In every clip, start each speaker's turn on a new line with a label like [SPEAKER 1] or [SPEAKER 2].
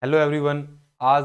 [SPEAKER 1] Hello everyone. आज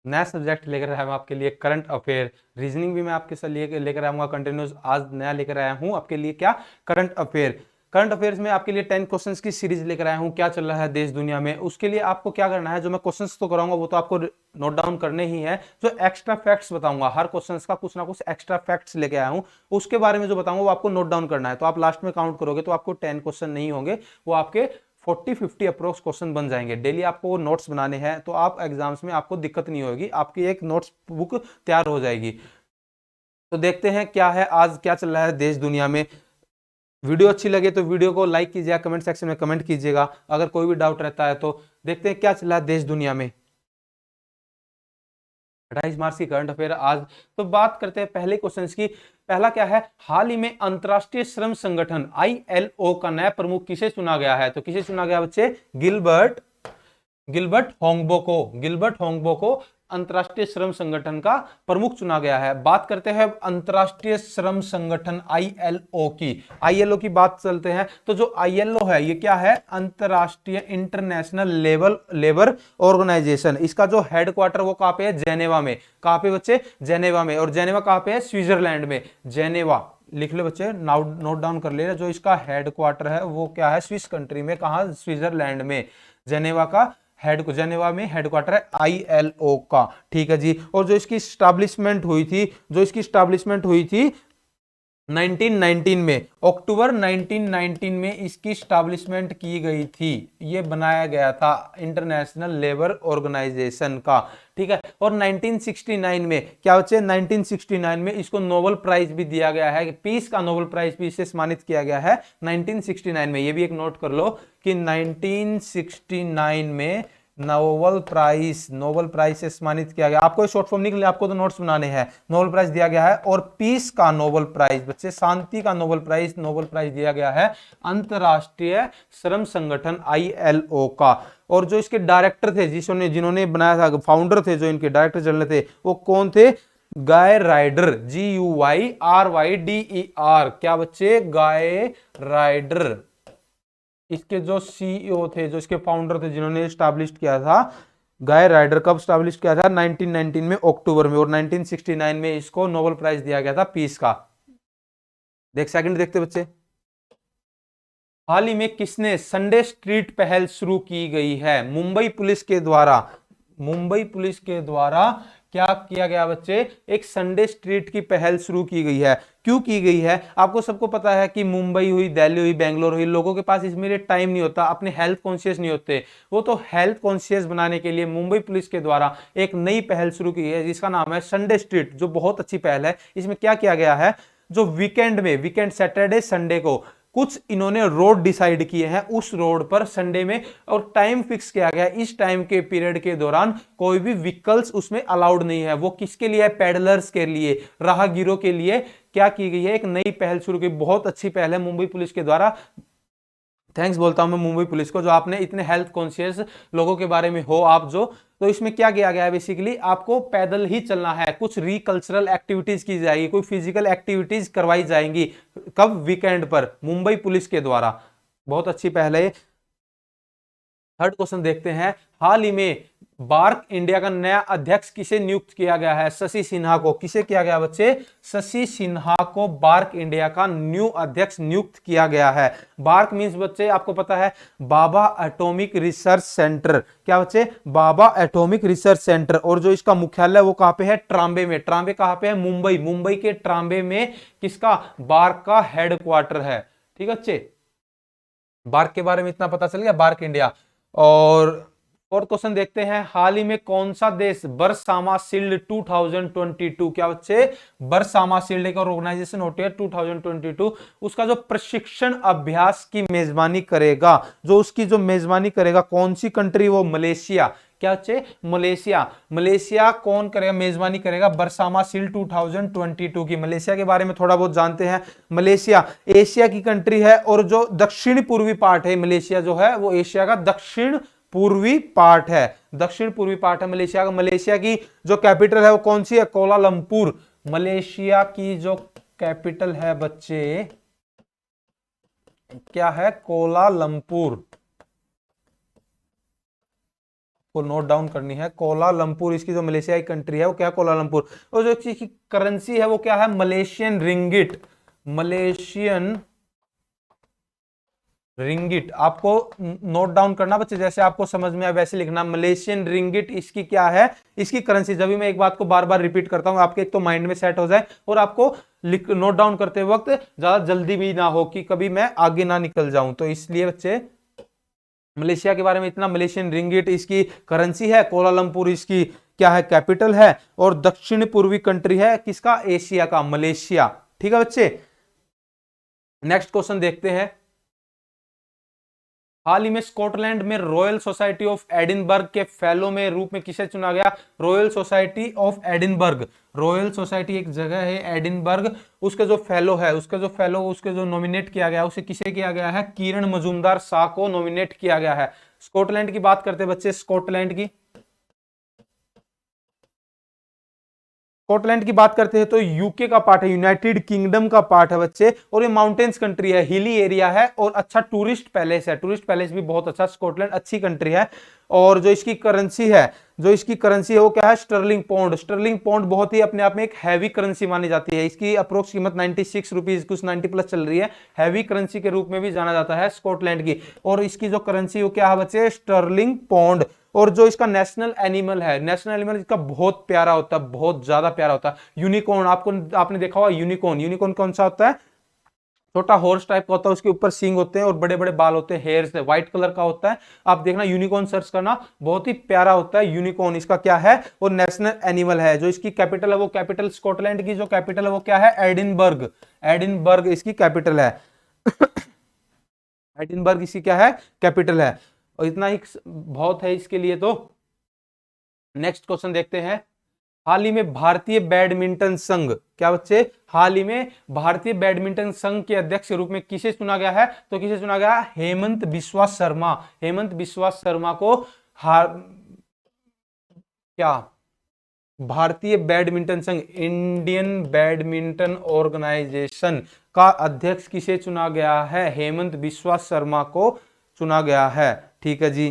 [SPEAKER 1] नया subject लेकर आया हूँ आपके लिए करंट अफेयर। रीजनिंग भी मैं आपके साथ लेकर आऊँगा कंटिन्यूस। आज नया लेकर आया हूँ आपके लिए क्या, करंट अफेयर। करंट अफेयर्स में आपके लिए 10 क्वेश्चंस की सीरीज लेकर आया हूँ। क्या चल रहा है देश दुनिया में, उसके लिए आपको क्या करना है, जो मैं क्वेश्चंस तो कराऊंगा वो तो आपको नोट डाउन करने ही है। जो एक्स्ट्रा फैक्ट्स बताऊंगा, हर क्वेश्चंस का कुछ ना कुछ एक्स्ट्रा फैक्ट्स लेके आया हूँ, उसके बारे में जो बताऊंगा वो आपको नोट डाउन करना है। तो आप लास्ट में काउंट करोगे तो आपको 10 क्वेश्चन नहीं होंगे, वो आपके 40-50 अप्रोक्स क्वेश्चन बन जाएंगे। डेली आपको वो नोट्स बनाने हैं, तो आप एग्जाम्स में आपको दिक्कत नहीं होगी, आपकी एक नोट्स बुक तैयार हो जाएगी। तो देखते हैं क्या है आज, क्या चल रहा है देश दुनिया में। वीडियो अच्छी लगे तो वीडियो को लाइक कीजिएगा, कमेंट सेक्शन में कमेंट कीजिएगा अगर कोई भी डाउट रहता है तो। देखते हैं क्या चल रहा है देश दुनिया में। 28 मार्च की करंट अफेयर आज। तो बात करते हैं पहले क्वेश्चन की। पहला क्या है, हाल ही में अंतरराष्ट्रीय श्रम संगठन ILO का नया प्रमुख किसे चुना गया है? तो किसे चुना गया बच्चे? गिलबर्ट गिलबर्ट होंगबो को अंतरराष्ट्रीय श्रम संगठन का प्रमुख चुना गया है। बात करते हैं अंतरराष्ट्रीय श्रम संगठन ILO की। ILO की बात चलते हैं तो जो ILO है ये क्या है? अंतरराष्ट्रीय इंटरनेशनल लेबर ऑर्गेनाइजेशन। इसका जो हेडक्वार्टर वो कहां पे है? जेनेवा में। कहां पे बच्चे? जेनेवा में। और जेनेवा कहां पे है? स्विट्जरलैंड में। जेनेवा लिख लो बच्चे, नोट डाउन कर लेना। जो इसका हेडक्वार्टर है वो क्या है? स्विस कंट्री में। कहा? स्विट्जरलैंड में। जेनेवा का जेनेवा में हेडक्वार्टर है ILO का। ठीक है जी। और जो इसकी स्टैब्लिशमेंट हुई थी, 1919 में, अक्टूबर 1919 में इसकी स्टैब्लिशमेंट की गई थी। ये बनाया गया था इंटरनेशनल लेबर ऑर्गेनाइजेशन का। ठीक है। और 1969 में क्या बच्चे? 1969 में इसको नोबेल प्राइज भी दिया गया है, पीस का नोबेल प्राइज भी इसे सम्मानित किया गया है 1969 में। ये भी एक नोट कर लो कि 1969 में नोबेल प्राइज से सम्मानित किया गया। आपको शॉर्ट फॉर्म निकले, आपको तो नोट्स बनाने हैं। नोबेल प्राइज दिया गया है, और पीस का नोबेल प्राइज बच्चे, शांति का नोबेल प्राइज दिया गया है अंतरराष्ट्रीय श्रम संगठन ILO का। और जो इसके डायरेक्टर थे, जिन्होंने बनाया था, फाउंडर थे, जो इनके डायरेक्टर जनरल थे, वो कौन थे? गाय राइडर। GUYRYDER। क्या बच्चे? गाय राइडर। इसके जो CEO थे, जो इसके फाउंडर थे, जिन्होंने स्टैब्लिश किया था, गाय राइडर। कब स्टैब्लिश किया था? 1919 में अक्टूबर में। और 1969 में इसको नोबेल प्राइज दिया गया था पीस का। देख सेकंड देखते बच्चे। हाल ही में किसने संडे स्ट्रीट पहल शुरू की गई है? मुंबई पुलिस के द्वारा क्या किया गया बच्चे? एक संडे स्ट्रीट की पहल शुरू की गई है। क्यों की गई है? आपको सबको पता है कि मुंबई हुई, दिल्ली हुई, बेंगलोर हुई, लोगों के पास इसमें टाइम नहीं होता, अपने हेल्थ कॉन्शियस नहीं होते। वो तो हेल्थ कॉन्शियस बनाने के लिए मुंबई पुलिस के द्वारा एक नई पहल शुरू की है, जिसका नाम है संडे स्ट्रीट, जो बहुत अच्छी पहल है। इसमें क्या किया गया है? जो वीकेंड सैटरडे संडे को कुछ इन्होंने रोड डिसाइड किए हैं, उस रोड पर संडे में, और टाइम फिक्स किया गया। इस टाइम के पीरियड के दौरान कोई भी व्हीकल्स उसमें अलाउड नहीं है। वो किसके लिए है? पैडलर्स के लिए, राहगीरों के लिए। क्या की गई है? एक नई पहल शुरू की। बहुत अच्छी पहल है मुंबई पुलिस के द्वारा। थैंक्स बोलता हूं मैं मुंबई पुलिस को, जो आपने इतने हेल्थ कॉन्शियस लोगों के बारे में हो आप जो। तो इसमें क्या किया गया है? बेसिकली आपको पैदल ही चलना है, कुछ रिकल्चरल एक्टिविटीज की जाएगी, कोई फिजिकल एक्टिविटीज करवाई जाएंगी। कब? वीकेंड पर, मुंबई पुलिस के द्वारा। बहुत अच्छी पहल है। थर्ड क्वेश्चन देखते हैं। हाल ही में बार्क इंडिया का नया अध्यक्ष किसे नियुक्त किया गया है? शशि सिन्हा को। किसे किया गया बच्चे? शशि सिन्हा को बार्क इंडिया का न्यू अध्यक्ष नियुक्त किया गया है। बार्क मींस बच्चे आपको पता है, बाबा एटॉमिक रिसर्च सेंटर। क्या बच्चे? बाबा एटॉमिक रिसर्च सेंटर। और जो इसका मुख्यालय वो कहां पे है? ट्रांबे में। ट्रांबे कहां पे है? मुंबई के ट्रांबे में किसका? बार्क का हेडक्वार्टर है। ठीक है बच्चे, बार्क के बारे में इतना पता चल गया, बार्क इंडिया। और फोर्थ क्वेश्चन देखते हैं। हाल ही में कौन सा देश बरसामा शील्ड 2022, क्या बच्चे? बरसामा शील्ड एक ऑर्गेनाइजेशन होती है 2022, उसका जो प्रशिक्षण अभ्यास की मेजबानी करेगा, जो उसकी जो मेजबानी करेगा, कौन सी कंट्री? वो मलेशिया। क्या बच्चे? मलेशिया कौन करेगा? मेजबानी करेगा बरसामा शील्ड 2022 की। मलेशिया के बारे में थोड़ा बहुत जानते हैं। मलेशिया एशिया की कंट्री है, और जो दक्षिण पूर्वी पार्ट है मलेशिया जो है, वो एशिया का दक्षिण पूर्वी पार्ट है। मलेशिया का। मलेशिया की जो कैपिटल है वो कौन सी है? कोलालंपुर। मलेशिया की जो कैपिटल है बच्चे, क्या है? कोलालंपुर। को नोट डाउन करनी है। कोलालमपुर इसकी जो मलेशिया की कंट्री है वो क्या है, कोलालमपुर। और जो इसकी करेंसी है वो क्या है, मलेशियन रिंगिट। मलेशियन रिंगिट आपको नोट डाउन करना बच्चे, जैसे आपको समझ में आए वैसे लिखना। मलेशियन रिंगिट इसकी क्या है, इसकी करेंसी। जब भी मैं एक बात को बार बार रिपीट करता हूं आपके एक तो माइंड में सेट हो जाए और आपको नोट डाउन करते वक्त ज्यादा जल्दी भी ना हो कि कभी मैं आगे ना निकल जाऊं। तो इसलिए बच्चे मलेशिया के बारे में इतना। मलेशियन रिंगिट इसकी करेंसी है, कोलालमपुर इसकी क्या है, कैपिटल है, और दक्षिण पूर्वी कंट्री है किसका, एशिया का, मलेशिया। ठीक है बच्चे, नेक्स्ट क्वेश्चन देखते हैं। हाल ही में स्कॉटलैंड में रॉयल सोसाइटी ऑफ एडिनबर्ग के फेलो में रूप में किसे चुना गया, royal society of Edinburgh. Royal society एक जगह है एडिनबर्ग, उसके जो फेलो है, उसके जो नॉमिनेट किया गया उसे किसे किया गया है, किरण मजूमदार शाह को नॉमिनेट किया गया है। स्कॉटलैंड की बात करते हैं बच्चे, स्कॉटलैंड की बात करते हैं तो यूके का पार्ट है, यूनाइटेड किंगडम का पार्ट है बच्चे, और ये माउंटेन्स कंट्री है, हिली एरिया है, और अच्छा टूरिस्ट पैलेस है, टूरिस्ट पैलेस भी बहुत अच्छा। स्कॉटलैंड अच्छी कंट्री है। और जो इसकी करेंसी है वो क्या है, स्टर्लिंग पौंड। स्टर्लिंग पौंड बहुत ही अपने आप में एक हैवी करेंसी मानी जाती है। इसकी अप्रोक्स कीमत 96 रुपीज, कुछ 90 प्लस चल रही है। हैवी करेंसी के रूप में भी जाना जाता है स्कॉटलैंड की। और इसकी जो करेंसी वो क्या है बच्चे, स्टर्लिंग पौंड। और जो इसका नेशनल एनिमल है, नेशनल एनिमल इसका बहुत प्यारा होता है, बहुत ज्यादा प्यारा होता है, यूनिकॉर्न। आपने देखा होगा यूनिकॉर्न कौन सा होता है, छोटा हॉर्स टाइप का होता है, उसके ऊपर सींग होते हैं और बड़े बड़े बाल होते हैं, हेयर से व्हाइट कलर का होता है। आप देखना यूनिकॉर्न सर्च करना, बहुत ही प्यारा होता है यूनिकॉर्न, इसका क्या है, वो नेशनल एनिमल है। जो इसकी कैपिटल है वो कैपिटल, स्कॉटलैंड की जो कैपिटल है वो क्या है, एडिनबर्ग। एडिनबर्ग इसकी कैपिटल है। एडिनबर्ग इसकी क्या है, कैपिटल है। और इतना ही बहुत है इसके लिए। तो नेक्स्ट क्वेश्चन देखते हैं। हाल ही में भारतीय बैडमिंटन संघ, क्या बच्चे, हाल ही में भारतीय बैडमिंटन संघ के अध्यक्ष के रूप में किसे चुना गया है, तो किसे चुना गया, हेमंत बिस्वा शर्मा। हेमंत बिस्वा शर्मा को क्या, भारतीय बैडमिंटन संघ, इंडियन बैडमिंटन ऑर्गेनाइजेशन का अध्यक्ष किसे चुना गया है, हेमंत बिस्वा शर्मा को चुना गया है। ठीक है जी,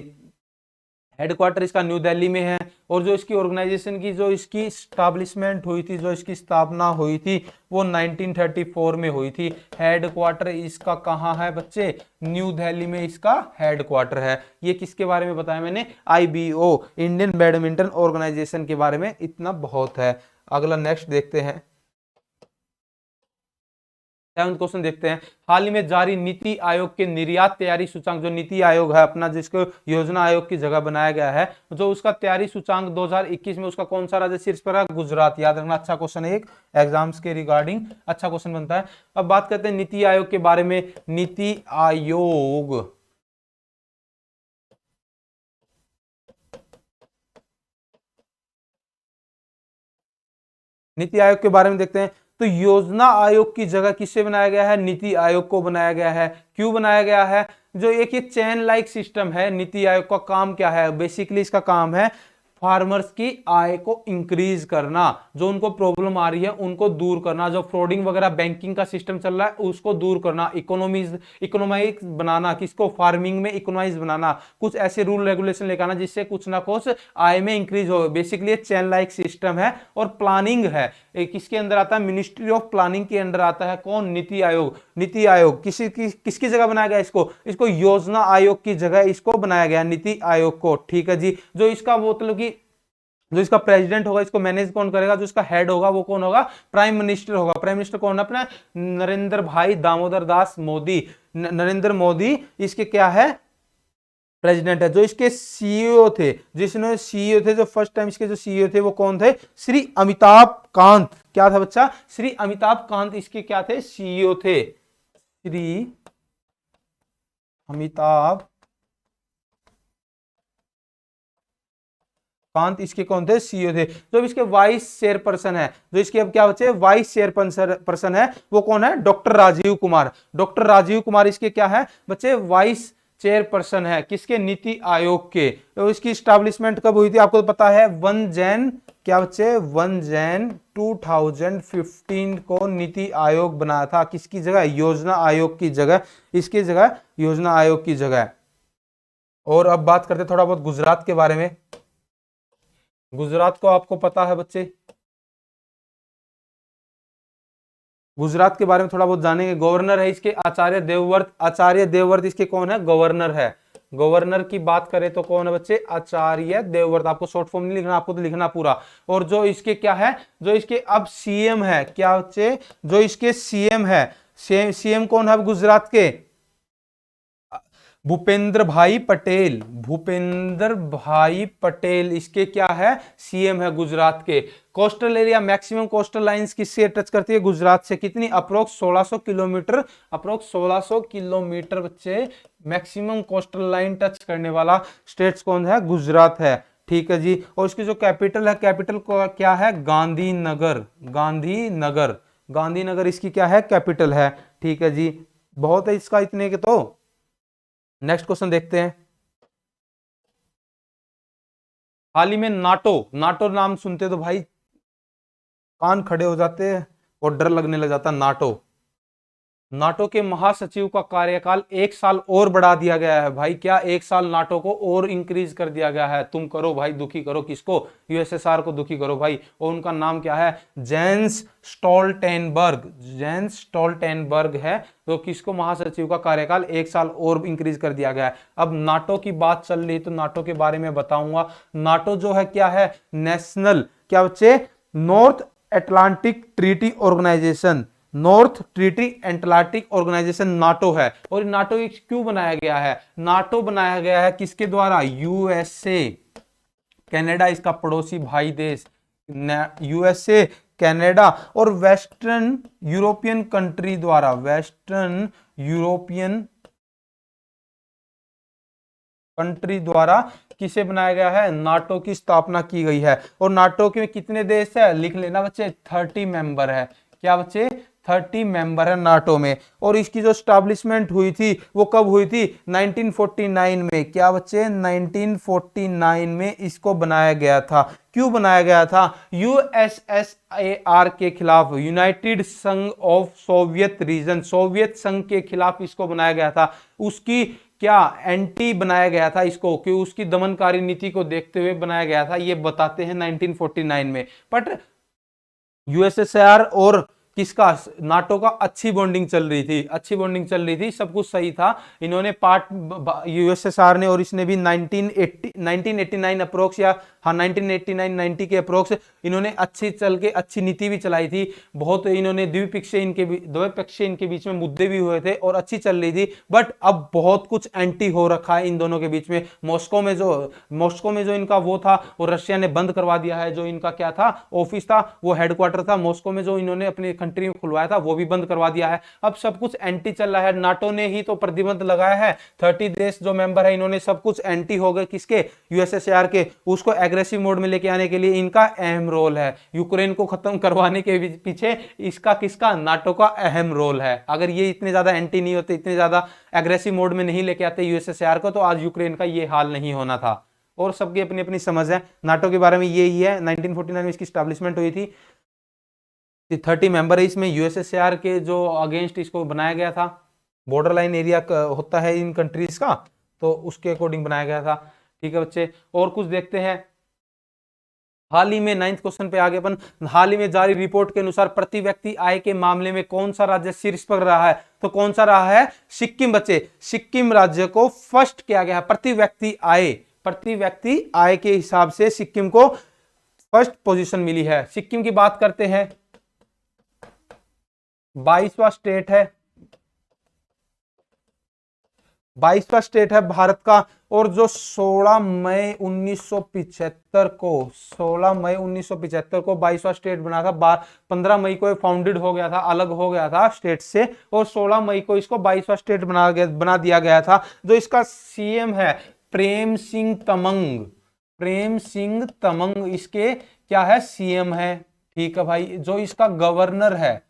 [SPEAKER 1] हेडक्वार्टर इसका न्यू दिल्ली में है। और जो इसकी ऑर्गेनाइजेशन की जो इसकी स्टैब्लिशमेंट हुई थी, जो इसकी स्थापना हुई थी वो 1934 में हुई थी। हेडक्वार्टर इसका कहाँ है बच्चे, न्यू दिल्ली में इसका हेडक्वार्टर है। ये किसके बारे में बताया मैंने, IBO, इंडियन बैडमिंटन ऑर्गेनाइजेशन के बारे में, इतना बहुत है। अगला नेक्स्ट देखते हैं, 7वां क्वेश्चन देखते हैं। हाल ही में जारी नीति आयोग के निर्यात तैयारी सूचांक, जो नीति आयोग है अपना, जिसको योजना आयोग की जगह बनाया गया है, जो उसका तैयारी सूचांक 2021 में उसका कौन सा राज्य शीर्ष पर है, गुजरात। याद रखना, अच्छा क्वेश्चन है, एक एग्जाम्स के रिगार्डिंग अच्छा क्वेश्चन बनता है। अब बात करते हैं नीति आयोग के बारे में। नीति आयोग के बारे में देखते हैं। तो योजना आयोग की जगह किससे बनाया गया है, नीति आयोग को बनाया गया है। क्यों बनाया गया है, जो एक ये चेन लाइक सिस्टम है, नीति आयोग का काम क्या है, बेसिकली इसका काम है फार्मर्स की आय को इंक्रीज करना, जो उनको प्रॉब्लम आ रही है उनको दूर करना, जो फ्रॉडिंग वगैरह बैंकिंग का सिस्टम चल रहा है उसको दूर करना, इकोनॉमाइज बनाना, किसको, फार्मिंग में इकोनॉमाइज बनाना, कुछ ऐसे रूल रेगुलेशन लेकर आना जिससे कुछ ना कुछ आय में इंक्रीज हो। बेसिकली चेन लाइक सिस्टम है। और प्लानिंग है, किसके अंदर आता है, मिनिस्ट्री ऑफ प्लानिंग के अंदर आता है। कौन, नीति आयोग। नीति आयोग किसकी जगह बनाया गया, इसको योजना आयोग की जगह इसको बनाया गया, नीति आयोग को। ठीक है जी, जो इसका मतलब कि जो इसका प्रेसिडेंट होगा, इसको मैनेज कौन करेगा, जो इसका हेड होगा वो कौन होगा, प्राइम मिनिस्टर होगा। प्राइम मिनिस्टर कौन है अपना, नरेंद्र भाई दामोदर दास मोदी। नरेंद्र मोदी इसके क्या है, प्रेसिडेंट है। जो इसके सीईओ थे, जो फर्स्ट टाइम इसके जो सीईओ थे वो कौन थे, श्री अमिताभ कांत। क्या था बच्चा, श्री अमिताभ कांत इसके क्या थे, सीईओ थे। श्री अमिताभ कांत इसके कौन थे, सीईओ थे। जो इसके वाइस चेयरपर्सन है, जो इसके अब क्या बचे, वाइस चेयरपर्सन है, वो कौन है, डॉक्टर राजीव कुमार। डॉक्टर राजीव कुमार इसके क्या है बच्चे, वाइस चेयरपर्सन है, किसके, नीति आयोग के। तो इसकी स्टैब्लिशमेंट कब हुई थी, आपको तो पता है 1 जैन, क्या बच्चे, 1 जैन 2015 को नीति आयोग बनाया था। किसकी जगह, योजना आयोग की जगह, इसकी जगह योजना आयोग की जगह। और अब बात करते थोड़ा बहुत गुजरात के बारे में। गुजरात को आपको पता है बच्चे, गुजरात के बारे में थोड़ा बहुत जानेंगे। गवर्नर है इसके आचार्य देवव्रत, आचार्य देवव्रत इसके कौन है, गवर्नर है। गवर्नर की बात करें तो कौन है बच्चे, आचार्य देवव्रत। आपको शॉर्ट फॉर्म नहीं लिखना, आपको तो लिखना पूरा। और जो इसके क्या है, जो इसके अब सीएम है, क्या बच्चे, जो इसके सीएम है, सीएम कौन है अब गुजरात के, भूपेंद्र भाई पटेल। भूपेंद्र भाई पटेल इसके क्या है, सीएम है गुजरात के। Coastal area, maximum coastal lines किससे टच करती है, गुजरात से। कितनी, अप्रोक्स 1600 किलोमीटर, अप्रोक्स 1600 किलोमीटर बच्चे मैक्सिमम कोस्टल लाइन टच करने वाला स्टेट्स कौन है, गुजरात है। ठीक है जी। और इसकी जो कैपिटल है, कैपिटल क्या है, गांधीनगर। गांधीनगर, गांधीनगर इसकी क्या है, कैपिटल है। ठीक है जी, बहुत है इसका इतने के तो। नेक्स्ट क्वेश्चन देखते हैं। हाल ही में नाटो, नाटो नाम सुनते तो भाई कान खड़े हो जाते हैं और डर लगने लग जाता। नाटो, नाटो के महासचिव का कार्यकाल 1 साल और बढ़ा दिया गया है भाई। क्या 1 साल नाटो को और इंक्रीज कर दिया गया है। तुम करो भाई दुखी, करो किसको, यूएसएसआर को दुखी करो भाई। और उनका नाम क्या है, जेंस स्टोल्टेनबर्ग। जेंस स्टोल्टेनबर्ग है। तो किसको महासचिव का कार्यकाल 1 साल और इंक्रीज कर दिया गया है। अब नाटो की बात चल रही तो नाटो के बारे में बताऊंगा। नाटो जो है क्या है, नेशनल, क्या बच्चे, North Atlantic Treaty Organization. North Treaty Atlantic Organization NATO है। और नाटो क्यों बनाया गया है, नाटो बनाया गया है किसके द्वारा, यूएसए, कनाडा इसका पड़ोसी भाई देश, यूएसए, कनाडा और वेस्टर्न यूरोपियन कंट्री द्वारा। वेस्टर्न यूरोपियन कंट्री द्वारा किसे बनाया गया है, नाटो की स्थापना की गई है। और नाटो के कितने देश है, लिख लेना बच्चे, 30 मेंबर है। क्या बच्चे, 30 मेंबर है नाटो में। और इसकी जो स्टैब्लिशमेंट हुई थी वो कब हुई थी, 1949 में। क्या बच्चे, 1949 में इसको बनाया गया था। क्यों बनाया गया था, यूएसएसआर के खिलाफ, यूनाइटेड संघ ऑफ सोवियत रीजन, सोवियत संघ के खिलाफ इसको बनाया गया था। उसकी क्या एंटी बनाया गया था इसको, कि उसकी दमनकारी नीति को देखते हुए बनाया गया था, ये बताते हैं 1949 में। बट यूएसएसआर और किसका, नाटो का अच्छी बॉन्डिंग चल रही थी, अच्छी बॉन्डिंग चल रही थी, सब कुछ सही था। इन्होंने पार्ट, यूएसएसआर ने और इसने भी 1989 अप्रोक्स, या हाँ 1989-90 के अप्रोक्स इन्होंने अच्छी चल के अच्छी नीति भी चलाई थी। बहुत इन्होंने द्विपक्षीय इनके बीच में मुद्दे भी हुए थे और अच्छी चल रही थी। बट अब बहुत कुछ एंटी हो रखा है इन दोनों के बीच में। मॉस्को में जो इनका वो था, वो रशिया ने बंद करवा दिया है। जो इनका क्या था, ऑफिस था, वो हेडक्वार्टर था मॉस्को में, जो इन्होंने अपने कंट्री में खुलवाया था, वो भी बंद करवा दिया है। अब सब कुछ एंटी चल रहा है। नाटो ने ही तो प्रतिबंध लगाया है। 30 देश जो मेंबर है, इन्होंने सब कुछ एंटी हो गए किसके, यूएसएसआर के। उसको एग्रेसिव मोड में लेके आने के लिए इनका अहम रोल है। यूक्रेन को खत्म करवाने के पीछे इसका किसका, नाटो का अहम रोल है। अगर ये इतने ज्यादा एंटी नहीं होते, इतने ज्यादा एग्रेसिव मोड में नहीं लेके आते यूएसएसआर को, तो आज यूक्रेन का ये हाल नहीं होना था। और सबकी अपनी अपनी समझ है। नाटो के बारे में यही है। 1949 में इसकी स्टैब्लिशमेंट हुई थी। 30 मेंबर है इसमें। यूएसएसआर के जो अगेंस्ट इसको बनाया गया था, बॉर्डर लाइन एरिया होता है इन कंट्रीज का, तो उसके अकॉर्डिंग बनाया गया था। ठीक है बच्चे, और कुछ देखते हैं। हाल ही में 9th क्वेश्चन पे आगे अपन, हाल ही में जारी रिपोर्ट के अनुसार प्रति व्यक्ति आय के मामले में कौन सा राज्य शीर्ष पर रहा है, तो कौन सा रहा है, सिक्किम बच्चे। सिक्किम राज्य को फर्स्ट किया गया है प्रति व्यक्ति आय के हिसाब से सिक्किम को फर्स्ट पोजीशन मिली है। सिक्किम की बात करते हैं, 22वां स्टेट है, 22वां स्टेट है भारत का। और जो 16 मई 1975 को 22वां स्टेट बना था। 15 मई को फाउंडेड हो गया था, अलग हो गया था स्टेट से, और 16 मई को इसको 22वां स्टेट बना दिया गया था। जो इसका सीएम है प्रेम सिंह तमंग, प्रेम सिंह तमंग इसके क्या है, सीएम है। ठीक है भाई। जो इसका गवर्नर है,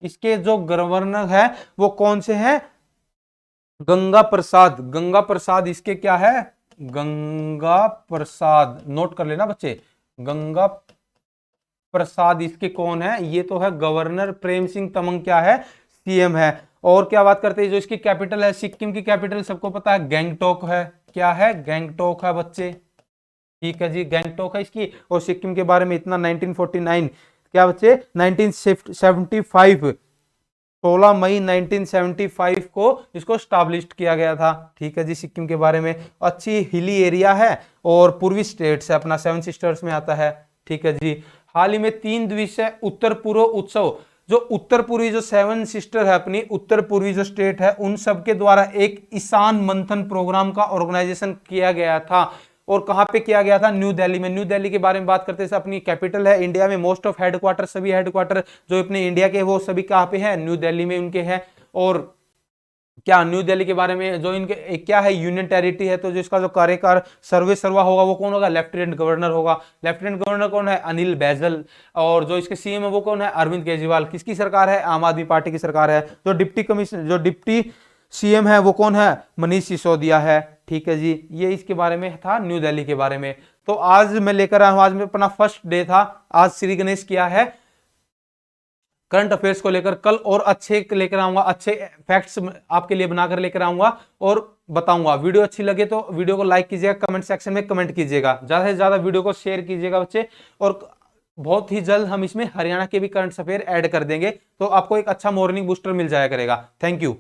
[SPEAKER 1] इसके जो गवर्नर है वो कौन से हैं, गंगा प्रसाद। गंगा प्रसाद इसके क्या है, गंगा प्रसाद, नोट कर लेना बच्चे। गंगा प्रसाद इसके कौन है, ये तो है गवर्नर। प्रेम सिंह तमंग क्या है, सीएम है। और क्या बात करते हैं, जो इसकी कैपिटल है, सिक्किम की कैपिटल सबको पता है गैंगटोक है। क्या है, गैंगटोक है बच्चे। ठीक है जी, गैंगटॉक है इसकी। और सिक्किम के बारे में इतना 1949 क्या बच्चे 1975 16 मई 1975 को इसको स्टैब्लिश्ड किया गया था। ठीक है जी, सिक्किम के बारे में अच्छी हिली एरिया है और पूर्वी स्टेट्स है, अपना 7 सिस्टर्स में आता है। ठीक है जी, हाल ही में 3 दिवसीय उत्तर पूर्व उत्सव, जो उत्तर पूर्वी जो 7 सिस्टर है अपनी उत्तर पूर्वी जो स्टेट है उन सब के द्वारा एक ईशान मंथन प्रोग्राम का ऑर्गेनाइजेशन किया गया था। और कहां पे किया गया था? न्यू दिल्ली में। न्यू दिल्ली के बारे में बात करते हैं, अपनी कैपिटल है इंडिया में। मोस्ट ऑफ हेडक्वार्टर, सभी हेडक्वार्टर जो अपने इंडिया के वो सभी कहां पे है? न्यू दिल्ली में उनके हैं। और क्या न्यू दिल्ली के बारे में जो इनके क्या है, यूनियन टेरिटरी है, तो जो इसका जो कार्यकार सर्वे सर्वा होगा वो कौन होगा? लेफ्टिनेंट गवर्नर होगा। लेफ्टिनेंट गवर्नर कौन है? अनिल बैजल। और जो इसके सीएम है वो कौन है? अरविंद केजरीवाल। किसकी सरकार है? आम आदमी पार्टी की सरकार है। जो डिप्टी सीएम है वो कौन है? मनीष सिसोदिया है। ठीक है जी, ये इसके बारे में था, न्यू दिल्ली के बारे में। तो आज मैं लेकर आया हूं, आज में अपना फर्स्ट डे था। आज श्री गणेश किया है करंट अफेयर्स को लेकर। कल और अच्छे लेकर आऊंगा, अच्छे फैक्ट्स आपके लिए बनाकर लेकर आऊंगा और बताऊंगा। वीडियो अच्छी लगे तो वीडियो को लाइक कीजिएगा, कमेंट सेक्शन में कमेंट कीजिएगा, ज्यादा से ज्यादा वीडियो को शेयर कीजिएगा बच्चे। और बहुत ही जल्द हम इसमें हरियाणा के भी करंट अफेयर ऐड कर देंगे, तो आपको एक अच्छा मॉर्निंग बूस्टर मिल जाया करेगा। Thank you.